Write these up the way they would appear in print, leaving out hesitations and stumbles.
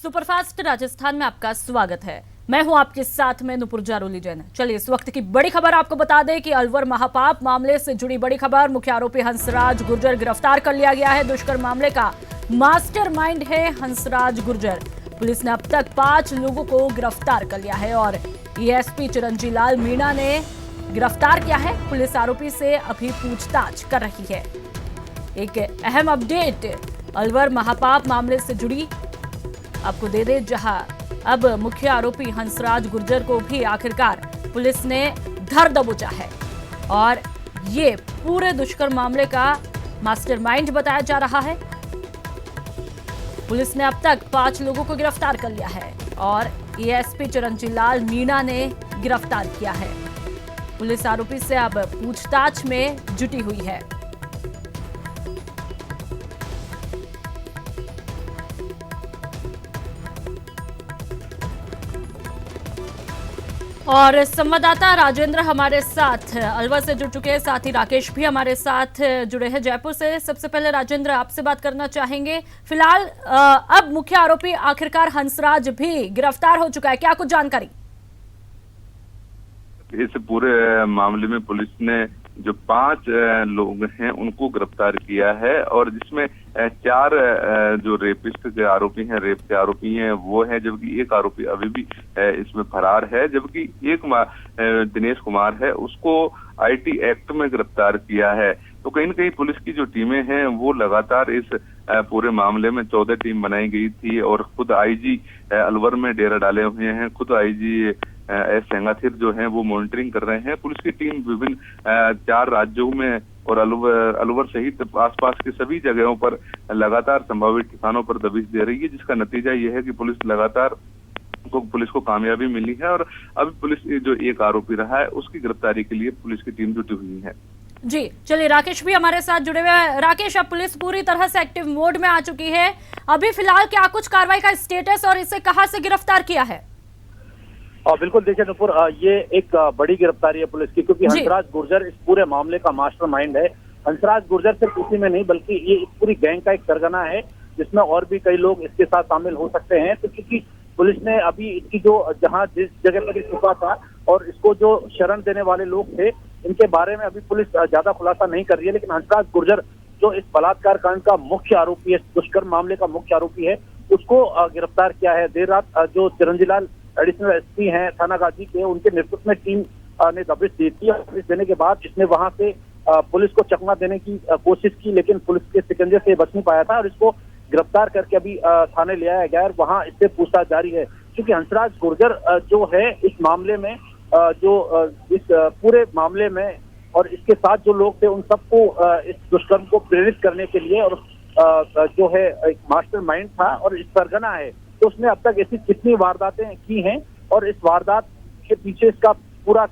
Superfast Rajasthan में आपका स्वागत है। मैं हूं आपके साथ में नुपुर जारोली जैन। चलिए इस वक्त की बड़ी खबर आपको बता दें कि अलवर महापाप मामले से जुड़ी बड़ी खबर। मुख्य आरोपी हंसराज गुर्जर गिरफ्तार कर लिया गया है। दुष्कर्म मामले का मास्टरमाइंड है हंसराज गुर्जर। पुलिस ने अब तक 5 लोगों को गिरफ्तार कर लिया है और एएसपी चिरंजी लाल मीणा ने गिरफ्तार किया है। पुलिस आरोपी से अभी पूछताछ कर रही है। एक अहम अपडेट अलवर महापाप मामले से जुड़ी आपको दे दे, जहां अब मुख्य आरोपी हंसराज गुर्जर को भी आखिरकार पुलिस ने धर दबोचा है और ये पूरे दुष्कर्म मामले का मास्टरमाइंड बताया जा रहा है। पुलिस ने अब तक 5 लोगों को गिरफ्तार कर लिया है और एएसपी चिरंजी लाल मीणा ने गिरफ्तार किया है। पुलिस आरोपी से अब पूछताछ में जुटी हुई है। और संवाददाता राजेंद्र हमारे साथ अलवर से जुड़ चुके हैं, साथ ही राकेश भी हमारे साथ जुड़े हैं जयपुर से। सबसे पहले राजेंद्र आपसे बात करना चाहेंगे। फिलहाल अब मुख्य आरोपी आखिरकार हंसराज भी गिरफ्तार हो चुका है, क्या कुछ जानकारी? इस पूरे मामले में पुलिस ने जो 5 लोग हैं उनको गिरफ्तार किया है और जिसमें 4 जो रेपिस्ट के आरोपी हैं, रेप के आरोपी हैं वो है, जबकि एक आरोपी अभी भी इसमें फरार है। जबकि एक दिनेश कुमार है, उसको आईटी एक्ट में गिरफ्तार किया है। तो कहीं न कहीं पुलिस की जो टीमें हैं वो लगातार इस पूरे मामले में 14 टीम बनाई गई थी और खुद आईजी अलवर में डेरा डाले हुए हैं। खुद आईजी एस सेंगाथिर जो हैं वो मॉनिटरिंग कर रहे हैं। पुलिस की टीम विभिन्न 4 राज्यों में और अलवर सहित आसपास की सभी जगहों पर लगातार संभावित ठिकानों पर दबिश दे रही है, जिसका नतीजा ये है कि पुलिस को कामयाबी मिली है और अभी पुलिस जो एक आरोपी रहा है उसकी गिरफ्तारी के लिए पुलिस की टीम जुटी हुई है। जी चलिए, राकेश भी हमारे साथ जुड़े हुए हैं। राकेश, अब पुलिस पूरी तरह से एक्टिव मोड में आ चुकी है। अभी फिलहाल क्या कुछ कार्रवाई का स्टेटस और इसे कहां से गिरफ्तार किया है? बिल्कुल देखिए नुपुर, ये एक बड़ी गिरफ्तारी है पुलिस की, क्योंकि हंसराज गुर्जर इस पूरे मामले का मास्टरमाइंड है। हंसराज गुर्जर सिर्फ इसी में नहीं बल्कि ये इस पूरी गैंग का एक सरगना है, जिसमें और भी कई लोग इसके साथ शामिल हो सकते हैं। तो क्योंकि पुलिस ने अभी इसकी जिस जगह पर ये छुपा था और इसको जो शरण देने वाले लोग थे, इनके बारे में अभी पुलिस ज्यादा खुलासा नहीं कर रही है। लेकिन हंसराज गुर्जर जो इस बलात्कार कांड का मुख्य आरोपी है, दुष्कर्म मामले का मुख्य आरोपी है, उसको गिरफ्तार किया है। देर रात जो चिरंजी लाल एडिशनल एसपी हैं थाना गाजी के, उनके नेतृत्व में टीम ने दबिश दी थी। दबिश देने के बाद इसने वहां से पुलिस को चकमा देने की कोशिश की, लेकिन पुलिस के शिकंजे से बच नहीं पाया था और इसको गिरफ्तार करके अभी थाने ले आया गया है। वहां इससे पूछताछ जारी है, क्योंकि हंसराज गुर्जर जो है इस मामले में इस पूरे मामले में और इसके साथ जो लोग थे उन सबको इस दुष्कर्म को प्रेरित करने के लिए और जो है एक मास्टरमाइंड था और इस सरगना है। तो उसने अब तक ऐसी कितनी वारदातें की हैं और इस वारदात के पीछे इसका पूरा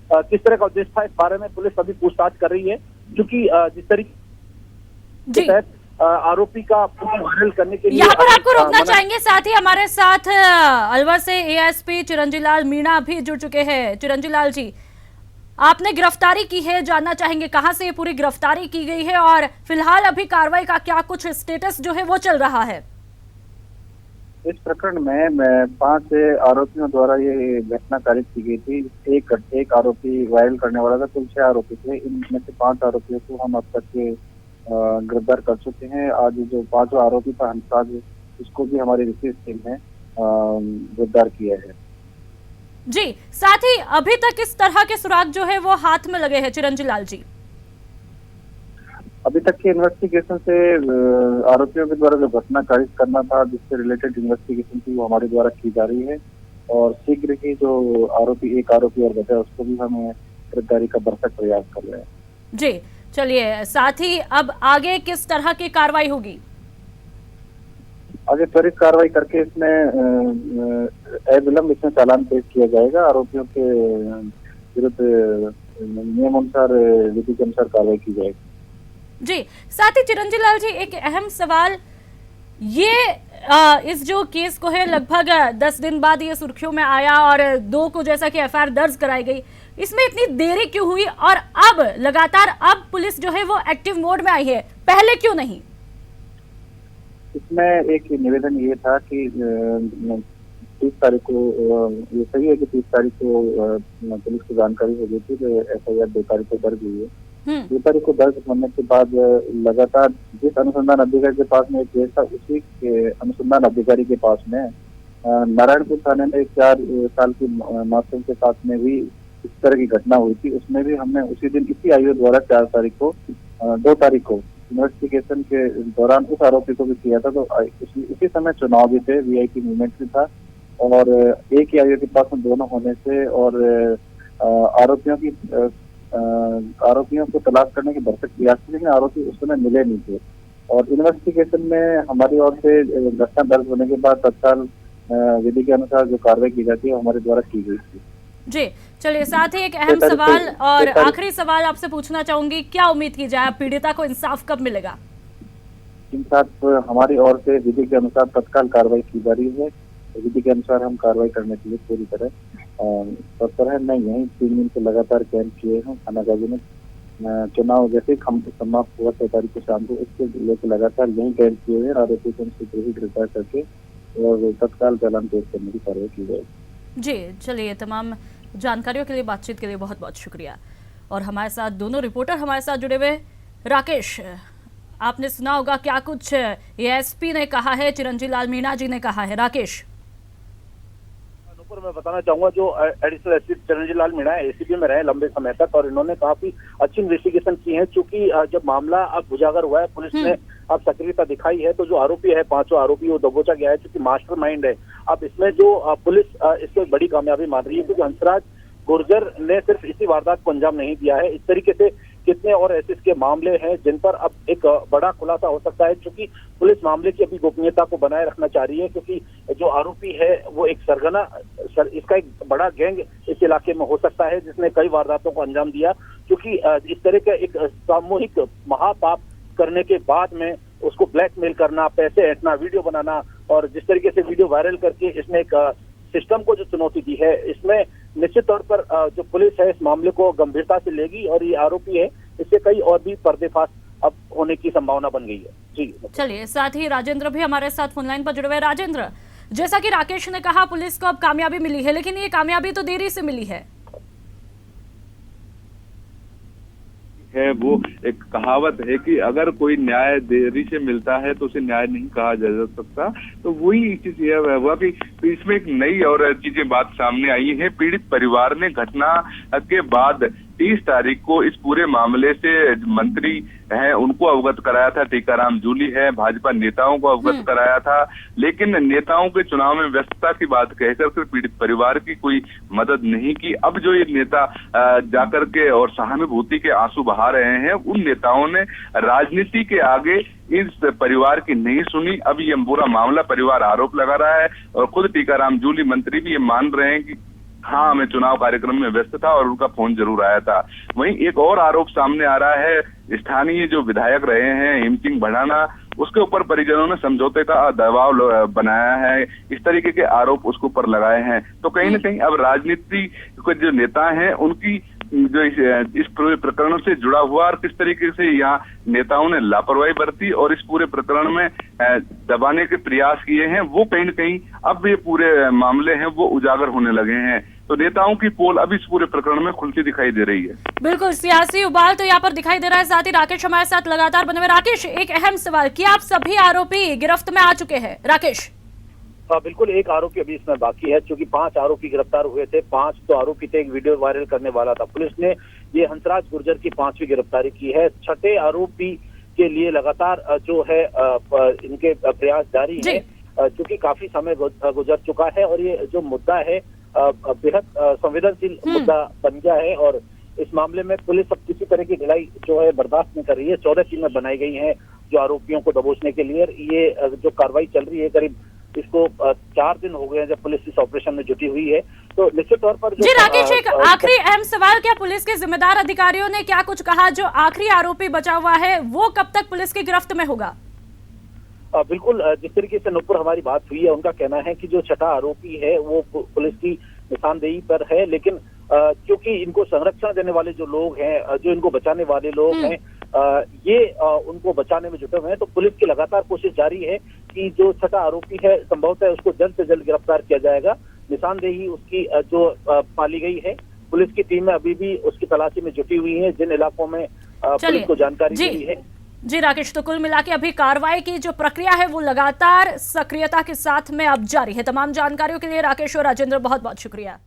किस तरह का उद्देश्य था, इस बारे में पुलिस अभी पूछताछ कर रही है। क्योंकि जिस तरीके के तहत आरोपी का वायरल करने के लिए यहाँ पर आपको रोकना चाहेंगे। साथ ही हमारे साथ अलवर से एएसपी चिरंजी लाल मीणा भी जुड़ चुके हैं। चिरंजी लाल जी, आपने गिरफ्तारी की है, जानना चाहेंगे कहां से ये पूरी गिरफ्तारी की गई है और फिलहाल अभी कार्रवाई का क्या कुछ स्टेटस जो है वो चल रहा है? इस प्रकरण में 5 आरोपियों द्वारा ये घटना कारित की गई थी। एक आरोपी वायरल करने वाला था, कुल 6 आरोपी थे। इनमें से 5 आरोपियों को हम अब तक गिरफ्तार कर चुके हैं। आज जो 5वां आरोपी था हंसराज, इसको भी हमारी विशेष टीम ने गिरफ्तार किया है। जी, साथ ही अभी तक किस तरह के सुराग जो है वो हाथ में लगे हैं चिरंजी लाल जी? अभी तक के इन्वेस्टिगेशन से आरोपियों के द्वारा जो घटना कारित करना था, जिससे रिलेटेड इन्वेस्टिगेशन थी, वो हमारे द्वारा की जा रही है और शीघ्र ही जो एक आरोपी और बचा उसको भी हम गिरफ्तारी का भरसक प्रयास कर रहे हैं। जी चलिए, साथ ही अब आगे किस तरह की कार्रवाई होगी? आगे त्वरित कार्रवाई करके इसमें अविलंब इसमें चालान पेश किया जाएगा। आरोपियों के विरुद्ध नियमानुसार, विधि के अनुसार कार्रवाई की जाएगी। जी, साथ ही चिरंजी लाल जी, एक अहम सवाल ये इस जो केस को है लगभग 10 दिन बाद ये सुर्खियों में आया और 2 को जैसा कि एफआईआर दर्ज कराई गई, इसमें इतनी देरी क्यों हुई और अब लगातार पुलिस जो है वो एक्टिव मोड में आई है, पहले क्यों नहीं? इसमें एक निवेदन ये था कि 30 तारीख को ये सही है कि 30 तारीख को पुलिस को जानकारी हो गई थी कि FIR 2 तारीख को दर्ज हुई है। 2 तारीख को दर्ज होने के बाद लगातार जिस अनुसंधान अधिकारी के पास में एक केस था, उसी के अनुसंधान अधिकारी के पास में नारायणपुर थाने में 4 साल की मासूम के साथ में भी इस तरह की घटना हुई थी। उसमें भी हमने उसी दिन इसी आयोग द्वारा 2 तारीख को इन्वेस्टिगेशन के दौरान उस आरोपी को भी किया था। तो उसी समय चुनाव भी थे, VIP मूवमेंट भी था और एक ही आयोग के पास में दोनों होने से और आरोपियों को तलाश करने की भरसक प्रयास थी, लेकिन आरोपी उस समय मिले नहीं थे। और इन्वेस्टिगेशन में हमारी ओर से घटना दर्ज होने के बाद तत्काल विधि के अनुसार जो कार्रवाई की जाती है हमारे द्वारा की गई थी। जी चलिए, साथ ही एक अहम सवाल और आखिरी सवाल आपसे पूछना चाहूंगी, क्या उम्मीद की जाए, पीड़िता को इंसाफ कब मिलेगा? इंसाफ हमारी ओर से विधि के अनुसार तत्काल कार्रवाई की जा रही है। विधि के अनुसार हम कार्रवाई करने के लिए पूरी तरह तत्पर है। नहीं है, 3 दिन से लगातार कैंप किए हैं थाना गाजी में। चुनाव जैसे समाप्त हुआ 6 तारीख को शाम को, उसके लेकर लगातार यही कैंप किए हुए आरोपी को गिरफ्तार करके और तत्काल चालान पेश करने की कार्रवाई की जाएगी। जी चलिए, तमाम जानकारियों के लिए, बातचीत के लिए बहुत बहुत शुक्रिया। और हमारे साथ दोनों रिपोर्टर हमारे साथ जुड़े हुए। राकेश, आपने सुना होगा क्या कुछ ASP ने कहा है, चिरंजीव लाल मीणा जी ने कहा है। राकेश, मैं बताना चाहूंगा, जो एडिशनल एसपी चिरंजीव लाल मीणा ACP में रहे लंबे समय तक और इन्होंने काफी अच्छी इन्वेस्टिगेशन की है। चूंकि जब मामला अब उजागर हुआ है, पुलिस ने अब सक्रियता दिखाई है, तो जो आरोपी है, 5वां आरोपी, वो दबोचा गया है, क्योंकि मास्टरमाइंड है। अब इसमें जो पुलिस इसको बड़ी कामयाबी मान रही है, क्योंकि हंसराज गुर्जर ने सिर्फ इसी वारदात को अंजाम नहीं दिया है। इस तरीके से कितने और ऐसे इसके मामले हैं जिन पर अब एक बड़ा खुलासा हो सकता है, क्योंकि पुलिस मामले की अभी गोपनीयता को बनाए रखना चाह रही है, क्योंकि जो आरोपी है वो एक इसका एक बड़ा गैंग इस इलाके में हो सकता है जिसने कई वारदातों को अंजाम दिया। क्योंकि इस तरह का एक सामूहिक महापाप करने के बाद में उसको ब्लैकमेल करना, पैसे ऐंठना, वीडियो बनाना और जिस तरीके से वीडियो वायरल करके इसने एक सिस्टम को जो चुनौती दी है, इसमें निश्चित तौर पर जो पुलिस है इस मामले को गंभीरता से लेगी और ये आरोपी है, इससे कई और भी पर्दाफाश अब होने की संभावना बन गई है। जी चलिए, साथ ही राजेंद्र भी हमारे साथ फोनलाइन पर जुड़े हुए। राजेंद्र, जैसा कि राकेश ने कहा, पुलिस को अब कामयाबी मिली है, लेकिन ये कामयाबी तो देरी से मिली है। वो एक कहावत है कि अगर कोई न्याय देरी से मिलता है तो उसे न्याय नहीं कहा जा सकता। तो वही चीज यह हुआ कि इसमें एक नई और चीजें बात सामने आई है। पीड़ित परिवार ने घटना के बाद 30 तारीख को इस पूरे मामले से मंत्री हैं उनको अवगत कराया था, टीकाराम जूली है, भाजपा नेताओं को अवगत कराया था, लेकिन नेताओं के चुनाव में व्यस्तता की बात कहकर के पीड़ित परिवार की कोई मदद नहीं की। अब जो ये नेता जाकर के और सहानुभूति के आंसू बहा रहे हैं, उन नेताओं ने राजनीति के आगे इस परिवार की नहीं सुनी। अब ये पूरा मामला परिवार आरोप लगा रहा है और खुद टीकाराम जूली मंत्री भी ये मान रहे हैं कि हाँ, मैं चुनाव कार्यक्रम में व्यस्त था और उनका फोन जरूर आया था। वहीं एक और आरोप सामने आ रहा है, स्थानीय जो विधायक रहे हैं हिम सिंह भड़ाना, उसके ऊपर परिजनों ने समझौते का दबाव बनाया है, इस तरीके के आरोप उसके ऊपर लगाए हैं। तो कहीं ना कहीं अब राजनीति के जो नेता हैं उनकी जो इस पूरे प्रकरण से जुड़ा हुआ और किस तरीके से यहाँ नेताओं ने लापरवाही बरती और इस पूरे प्रकरण में दबाने के प्रयास किए हैं, वो कहीं न कहीं अब ये पूरे मामले हैं वो उजागर होने लगे हैं। तो नेताओं की पोल अब इस पूरे प्रकरण में खुलती दिखाई दे रही है। बिल्कुल, सियासी उबाल तो यहाँ पर दिखाई दे रहा है। साथ ही राकेश हमारे साथ लगातार बने हुए। राकेश, एक अहम सवाल, क्या आप सभी आरोपी गिरफ्त में आ चुके हैं? राकेश, बिल्कुल, एक आरोपी अभी इसमें बाकी है, क्योंकि 5 आरोपी गिरफ्तार हुए थे। 5 तो आरोपी थे, एक वीडियो वायरल करने वाला था। पुलिस ने ये हंसराज गुर्जर की 5वीं गिरफ्तारी की है। 6ठे आरोपी के लिए लगातार जो है इनके प्रयास जारी है, क्योंकि काफी समय गुजर चुका है और ये जो मुद्दा है बेहद संवेदनशील मुद्दा बन गया है और इस मामले में पुलिस अब किसी तरह की ढिलाई जो है बर्दाश्त नहीं कर रही है। 14 टीमें बनाई गई हैं जो आरोपियों को दबोचने के लिए। ये जो कार्रवाई चल रही है, करीब इसको 4 दिन हो गए हैं जब पुलिस इस ऑपरेशन में जुटी हुई है। तो निश्चित तौर पर जी राकेश, एक आखिरी अहम सवाल, क्या पुलिस के जिम्मेदार अधिकारियों ने क्या कुछ कहा? जो आखिरी आरोपी बचा हुआ है वो कब तक पुलिस की गिरफ्त में होगा? बिल्कुल, जिस तरीके से नुपुर हमारी बात हुई है, उनका कहना है कि जो 6ठा आरोपी है वो पुलिस की निशानदेही पर है, लेकिन क्योंकि इनको संरक्षण देने वाले जो लोग हैं, जो इनको बचाने वाले लोग हैं, ये उनको बचाने में जुटे हुए हैं। तो पुलिस की लगातार कोशिश जारी है कि जो छठा आरोपी है संभवतः उसको जल्द से जल्द गिरफ्तार किया जाएगा। निशानदेही उसकी जो पाली गई है, पुलिस की टीमें अभी भी उसकी तलाशी में जुटी हुई है, जिन इलाकों में पुलिस को जानकारी मिली है। जी राकेश, तो कुल मिला के अभी कार्रवाई की जो प्रक्रिया है वो लगातार सक्रियता के साथ में अब जारी है। तमाम जानकारियों के लिए राकेश और राजेंद्र बहुत बहुत शुक्रिया।